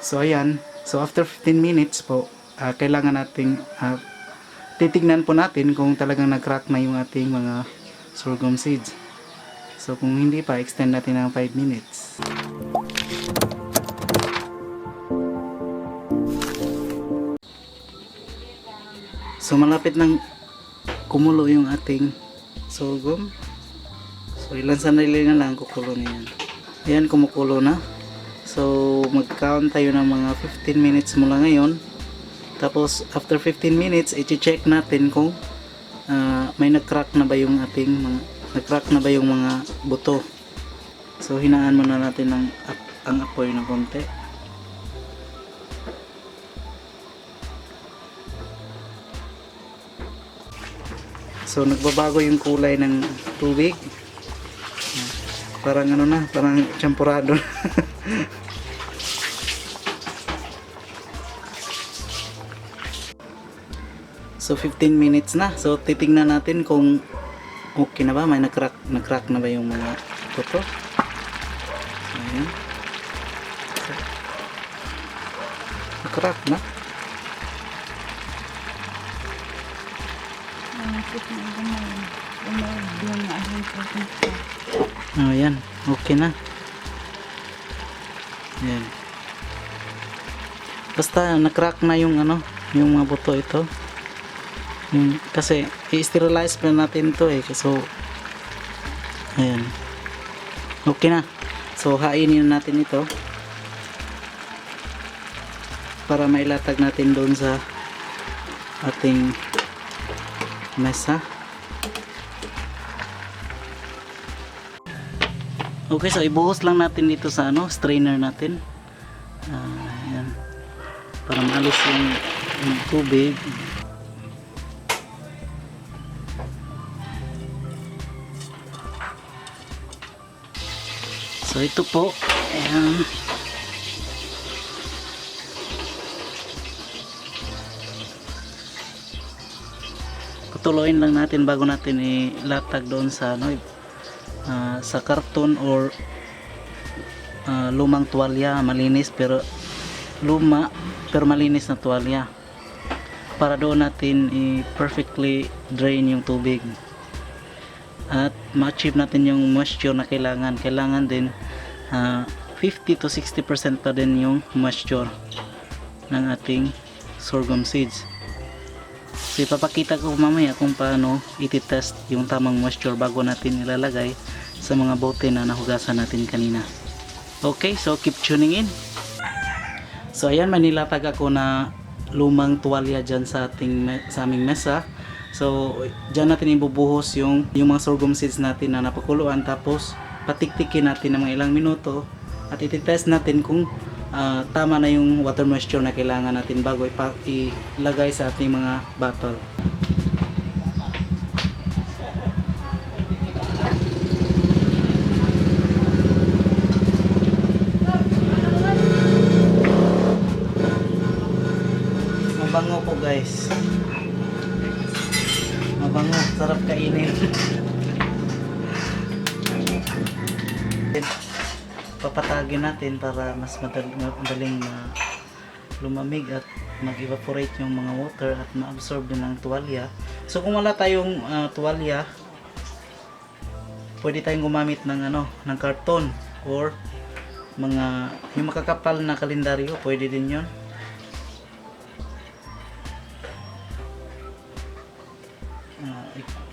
So ayan, so after 15 minutes po, kailangan nating titignan po natin kung talagang nag-crack na yung ating mga sorghum seeds. So kung hindi pa, extend natin ng 5 minutes. So malapit nang kumulo yung ating sorghum. So ilan sandali na lang kukulo na yan. Ayan, kumukulo na. So mag-count tayo ng mga 15 minutes mula ngayon. Tapos after 15 minutes, i-check natin kung may nag-crack na ba yung ating mga nag-crack na ba yung mga buto. So hinaan muna natin ang apoy ng konti. So nagbabago yung kulay ng tubig. Parang ano na, parang champurado. So 15 minutes na. So titingnan natin kung okay na ba, may nag-crack na ba yung mga buto. Ayan. So, nag-crack na. Oh, ayan. Okay na. Ayan. Basta nag-crack na yung ano, yung mga buto ito. Kasi i-sterilize pa natin to so ayan. Okay na. So hainin natin ito para mailatag natin doon sa ating mesa. Okay, so ibuhos lang natin dito sa strainer natin. Ayan. Para maalis yung tubig. So ito po, ayan. Patuloyin lang natin bago natin ilatag doon sa sa karton or lumang tuwalya, malinis pero malinis na tuwalya, para doon natin perfectly drain yung tubig at ma-achieve natin yung moisture na kailangan din 50 to 60% pa din yung moisture ng ating sorghum seeds. So ipapakita ko mamaya kung paano iti-test yung tamang moisture bago natin ilalagay sa mga bote na nahugasan natin kanina. Okay, so keep tuning in. So ayan, manilatag ako na lumang tuwalya dyan sa aming mesa. So dyan natin ibubuhos yung mga sorghum seeds natin na napakuluan, tapos patiktikin natin ng mga ilang minuto at iti-test natin kung tama na yung water moisture na kailangan natin bago ilagay sa ating mga bottle. Mabango po guys. Mabango, sarap kainin. Papatagin natin para mas madaling lumamig at mag-evaporate yung mga water at ma-absorb din ng tuwalya. So kung wala tayong tuwalya, pwede tayong gumamit ng ng karton or yung makakapal na kalendaryo, pwede din yon.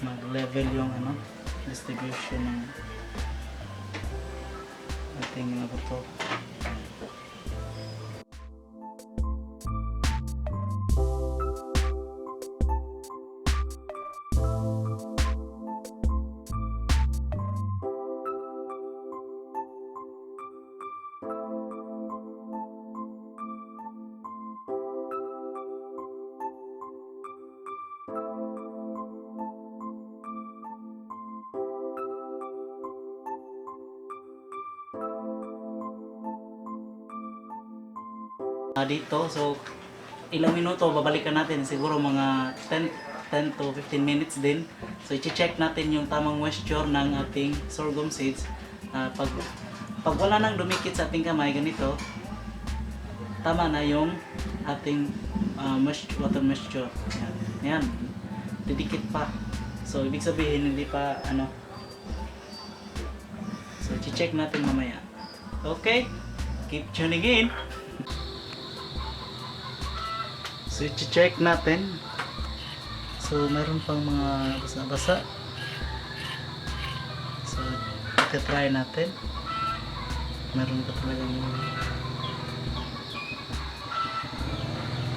Mag-level yung distribution ng ating mga buto. Dito, so ilang minuto babalikan natin, siguro mga 10 to 15 minutes din. So i-check natin yung tamang moisture ng ating sorghum seeds. Pag wala nang dumikit sa ating kamay ganito, tama na yung ating water moisture. Yan. Yan. Didikit pa. So, ibig sabihin, hindi pa, So, check natin mamaya. Okay? Keep tuning in. So, check natin. So, meron pang mga basa-basa. So, try natin. Meron pa talagang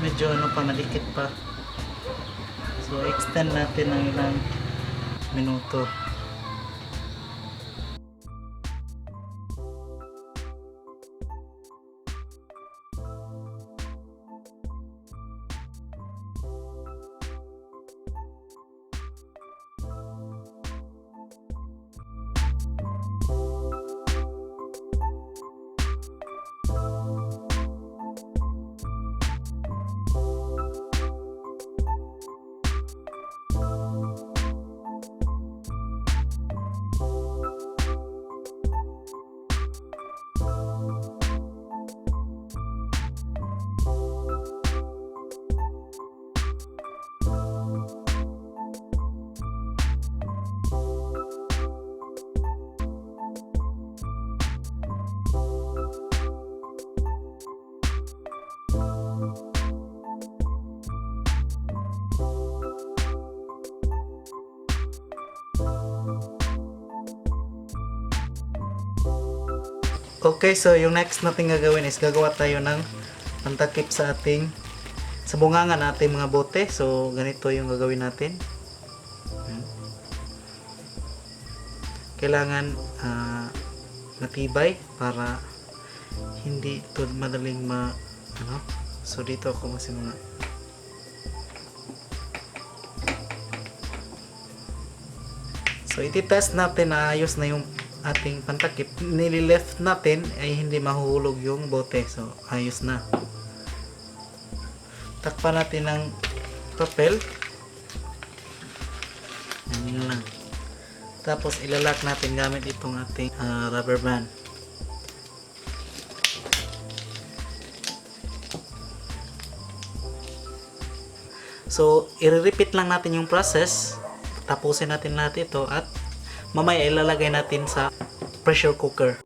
medyo pa, madikit pa. So, extend natin ng ilang minuto. Okay, so yung next natin gagawin is gagawa tayo ng pantakip sa ating sa bungangan nating mga bote. So ganito yung gagawin natin. Kailangan matibay para hindi ito madaling So dito ako magsimula. So iti-test natin na ayos na yung ating pantakip. Nilileft natin ay hindi mahuhulog yung bote. So ayos na. Takpan natin ng papel. Yan lang. Tapos ilalak natin gamit itong ating rubber band. So i-repeat lang natin yung process. Tapusin natin lahat ito at mamaya ilalagay natin sa pressure cooker.